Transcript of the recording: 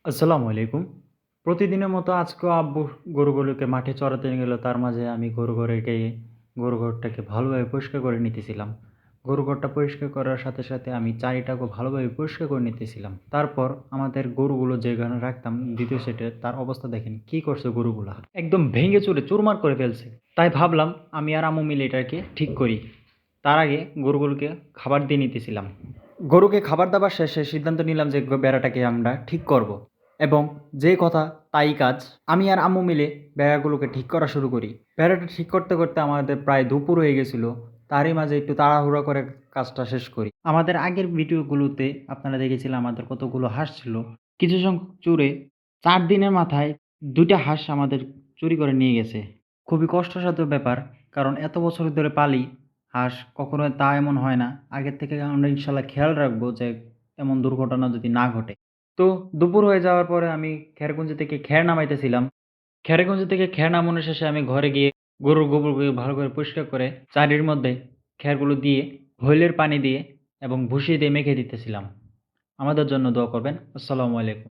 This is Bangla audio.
আসসালামু আলাইকুম। প্রতিদিনের মতো আজকেও আব্বু গরুগুলোকে মাঠে চরাতে নিয়ে গেল। তার মাঝে আমি গরু ঘরটাকে ভালোভাবে পরিষ্কার করে নিতেছিলাম। গরু ঘরটা পরিষ্কার করার সাথে, সাথে আমি চারিটাকেও ভালোভাবে পরিষ্কার করে নিতেছিলাম। তারপর আমাদের গরুগুলো যেখানে রাখতাম ২য় সেটে তার অবস্থা দেখেন কি করছে গরুগুলা। একদম ভেঙে চুরে চুরমার করে ফেলছে। তাই ভাবলাম আমি আর আম্মু মিলে এটাকে ঠিক করি। তার আগে গরুগুলোকে খাবার দিয়ে নিতেছিলাম। গরুকে খাবার-দাবার শেষে সিদ্ধান্ত নিলাম যে বেড়াটাকে আমরা ঠিক করব। এবং যে কথা তাই কাজ। আমি আর আম্মু মিলে বেড়াগুলোকে ঠিক করা শুরু করি। বেড়াটা ঠিক করতে, করতে আমাদের প্রায় দুপুর হয়ে গেছিল। তারই মাঝে একটু তাড়াহুড়া করে কাজটা শেষ করি। আমাদের আগের ভিডিওগুলোতে আপনারা দেখেছিলেন আমাদের কতগুলো হাঁস ছিল। কিছু সংখ্যক চোরে ৪ দিনের মাথায় ২ টা হাঁস আমাদের চুরি করে নিয়ে গেছে। খুবই কষ্টসাধ্য ব্যাপার। কারণ এত বছর ধরে পালি হাঁস, কখনো তা এমন হয় না। আগের থেকে আমরা ইনশাআল্লাহ খেয়াল রাখবো যে এমন দুর্ঘটনা যদি না ঘটে। তো দুপুর হয়ে যাওয়ার পরে আমি খেরকুঞ্জি থেকে খ্যার নামাইতেছিলাম। খেরকুঞ্জি থেকে খ্যার নামানো শেষে আমি ঘরে গিয়ে গরুর গোবরগুলো ভালো করে পরিষ্কার করে চারির মধ্যে খ্যারগুলো দিয়ে, হুইলের পানি দিয়ে এবং ভুসি দিয়ে মেখে দিতেছিলাম। আমাদের জন্য দোয়া করবেন। আসসালামু আলাইকুম।